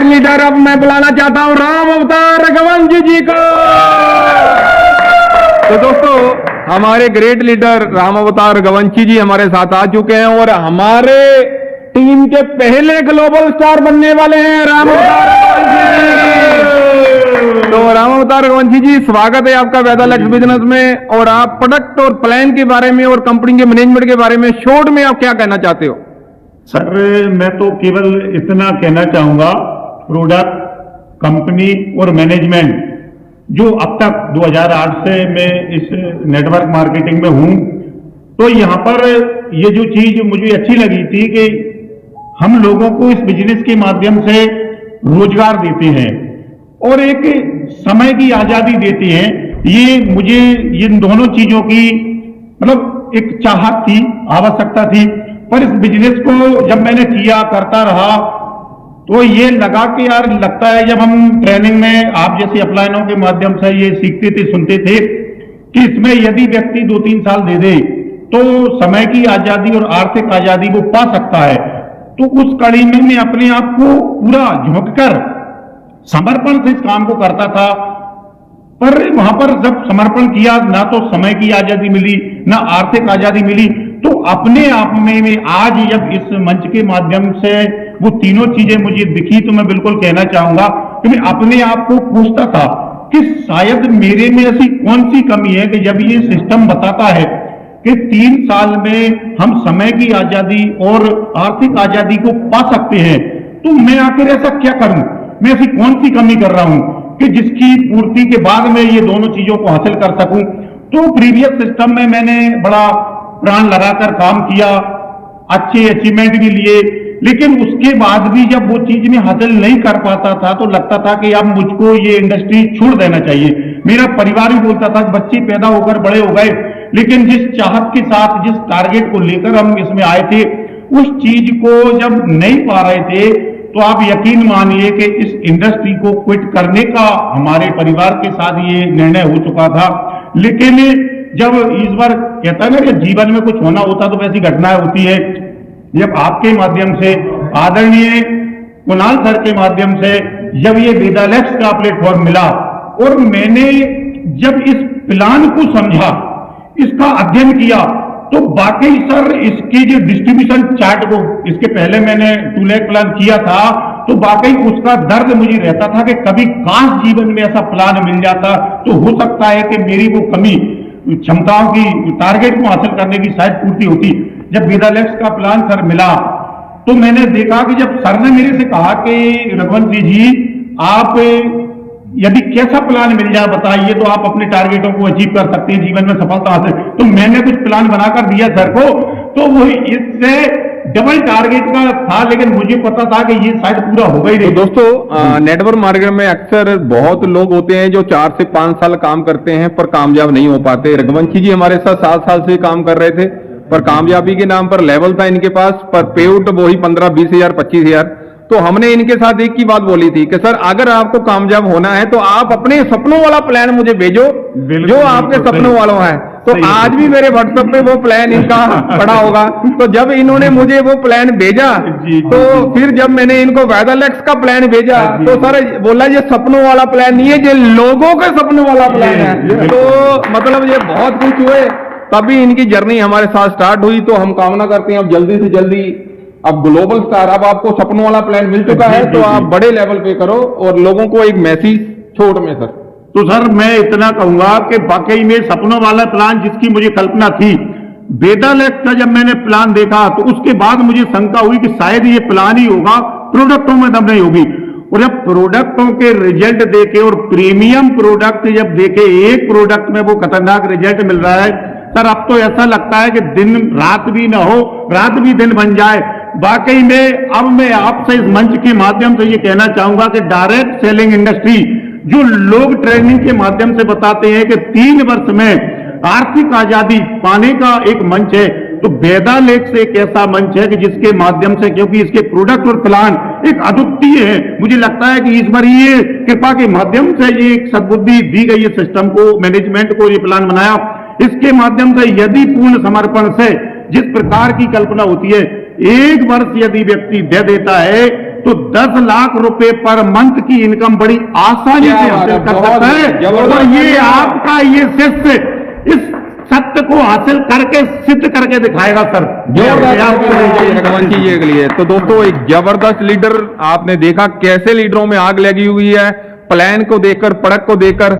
Leader अब मैं बुलाना चाहता हूं राम अवतार रघुवंश जी को। तो दोस्तों, हमारे ग्रेट लीडर राम अवतार रघुवंशी जी हमारे साथ आ चुके हैं और हमारे टीम के पहले ग्लोबल स्टार बनने वाले हैं राम अवतार रघुवंशी जी। तो राम अवतार रघुवंशी जी, स्वागत है आपका वेदालेक्स बिजनेस में। और आप प्रोडक्ट और प्लान के बारे में और कंपनी के मैनेजमेंट के बारे में शॉर्ट में आप क्या कहना चाहते हो? सर, मैं तो केवल इतना कहना चाहूंगा, प्रोडक्ट, कंपनी और मैनेजमेंट जो अब तक 2008 से मैं इस नेटवर्क मार्केटिंग में हूं, तो यहां पर ये जो चीज मुझे अच्छी लगी थी कि हम लोगों को इस बिजनेस के माध्यम से रोजगार देते हैं और एक समय की आजादी देते हैं। ये मुझे इन दोनों चीजों की मतलब एक चाहत थी, आवश्यकता थी। पर इस बिजनेस को जब मैंने किया, करता रहा, तो ये लगा कि यार लगता है, जब हम ट्रेनिंग में आप जैसे अपलाइनों के माध्यम से ये सीखते थे, सुनते थे कि इसमें यदि व्यक्ति 2-3 साल दे दे तो समय की आजादी और आर्थिक आजादी वो पा सकता है। तो उस कड़ी में मैं अपने आप को पूरा झोंककर समर्पण से इस काम को करता था। पर वहां पर जब समर्पण किया, ना तो समय की आजादी मिली, ना आर्थिक आजादी मिली। तो अपने आप में आज जब इस मंच के माध्यम से वो तीनों चीजें मुझे दिखी, तो मैं बिल्कुल कहना चाहूंगा कि मैं अपने आप को पूछता था कि शायद मेरे में ऐसी कौन सी कमी है कि जब ये सिस्टम बताता है कि 3 साल में हम समय की आजादी और आर्थिक आजादी को पा सकते हैं, तो मैं आखिर ऐसा क्या करूं? मैं ऐसी कौन सी कमी कर रहा हूं कि जिसकी पूर्ति के बाद मैं ये दोनों चीजों को हासिल कर सकूं? तो प्रीवियस सिस्टम में मैंने बड़ा प्राण लगाकर काम किया, अच्छे अचीवमेंट भी लिए, लेकिन उसके बाद भी जब वो चीज में हासिल नहीं कर पाता था तो लगता था कि अब मुझको ये इंडस्ट्री छोड़ देना चाहिए। मेरा परिवार भी बोलता था कि बच्चे पैदा होकर बड़े हो गए, लेकिन जिस चाहत के साथ, जिस टारगेट को लेकर हम इसमें आए थे, उस चीज को जब नहीं पा रहे थे, तो आप यकीन मानिए कि इस इंडस्ट्री को क्विट करने का हमारे परिवार के साथ ये निर्णय हो चुका था। लेकिन जब ईश्वर कहता है ना कि जीवन में कुछ होना होता तो वैसी घटनाएं होती है। जब आपके माध्यम से, आदरणीय कुणाल सर के माध्यम से जब ये वेदालेक्स का प्लेटफॉर्म मिला और मैंने जब इस प्लान को समझा, इसका अध्ययन किया, तो वाकई सर इसके जो डिस्ट्रीब्यूशन चार्ट को, इसके पहले मैंने 2 लाख प्लान किया था, तो वाकई उसका दर्द मुझे रहता था कि कभी काश जीवन में ऐसा प्लान मिल जाता, तो हो सकता है कि मेरी वो कमी, क्षमताओं की, टारगेट को हासिल करने की शायद पूर्ति होती। जब वेदालेक्स का प्लान सर मिला तो मैंने देखा कि जब सर ने मेरे से कहा कि रघुवंशी जी, आप यदि कैसा प्लान मिल जाए बताइए तो आप अपने टारगेटों को अचीव कर सकते हैं, जीवन में सफलता हासिल। तो मैंने कुछ प्लान बनाकर दिया सर को, तो वो इससे डबल टारगेट का था, लेकिन मुझे पता था कि ये शायद पूरा होगा ही नहीं। तो दोस्तों, नेटवर्क मार्केट में अक्सर बहुत लोग होते हैं जो 4 से 5 साल काम करते हैं पर कामयाब नहीं हो पाते। रघुवंशी जी हमारे साथ 7 साल से काम कर रहे थे, पर कामयाबी के नाम पर लेवल था इनके पास, पर पेआउट वही 15-20 हजार 25 हजार। तो हमने इनके साथ एक ही बात बोली थी कि सर, अगर आपको कामयाब होना है तो आप अपने सपनों वाला प्लान मुझे भेजो जो आपके सपनों वाला है। तो आज भी मेरे व्हाट्सएप पे वो प्लान इनका पड़ा होगा। तो जब इन्होंने मुझे वो प्लान भेजा, तो फिर जब मैंने इनको वेदालेक्स का प्लान भेजा, तो सर बोला ये सपनों वाला प्लान नहीं है, ये लोगों के सपनों वाला प्लान है। तो मतलब ये बहुत कुछ हुए, तभी इनकी जर्नी हमारे साथ स्टार्ट हुई। तो हम कामना करते हैं अब जल्दी से जल्दी अब ग्लोबल स्टार, अब आपको सपनों वाला प्लान मिल चुका है, तो आप बड़े लेवल पे करो और लोगों को एक मैसेज छोड़ में सर। तो सर मैं इतना कहूंगा कि वाकई में सपनों वाला प्लान जिसकी मुझे कल्पना थी, वेदालेक्स का जब मैंने प्लान देखा तो उसके बाद मुझे शंका हुई कि शायद ये प्लान ही होगा, प्रोडक्टों में दम नहीं होगी। और जब प्रोडक्टों के रिजल्ट देखे और प्रीमियम प्रोडक्ट जब देखे, एक प्रोडक्ट में वो खतरनाक रिजल्ट मिल रहा है सर, अब तो ऐसा लगता है कि दिन रात भी ना हो, रात भी दिन बन जाए। वाकई में अब मैं आपसे इस मंच के माध्यम से ये कहना चाहूंगा कि डायरेक्ट सेलिंग इंडस्ट्री जो लोग ट्रेनिंग के माध्यम से बताते हैं कि 3 वर्ष में आर्थिक आजादी पाने का एक मंच है, तो वेदालेक्स एक ऐसा मंच है कि जिसके माध्यम से, क्योंकि इसके प्रोडक्ट और प्लान एक अद्वितीय है, मुझे लगता है कि ईश्वरीय कृपा के माध्यम से ये एक सद्बुद्धि दी गई है सिस्टम को, मैनेजमेंट को, ये प्लान बनाया। इसके माध्यम से यदि पूर्ण समर्पण से जिस प्रकार की कल्पना होती है, 1 वर्ष यदि व्यक्ति दे देता है तो 10 लाख रुपए पर मंथ की इनकम बड़ी आसानी क्या से बात हासिल है, कर बहुत सकता है। जबरदस्त और ये बात है। आपका ये शिष्य इस सत्य को हासिल करके सिद्ध करके दिखाएगा सर। रघुवंशी जी के लिए तो दोस्तों एक जबरदस्त लीडर आपने देखा कैसे लीडरों में आग लगी हुई है, प्लान को देखकर, पड़क को देखकर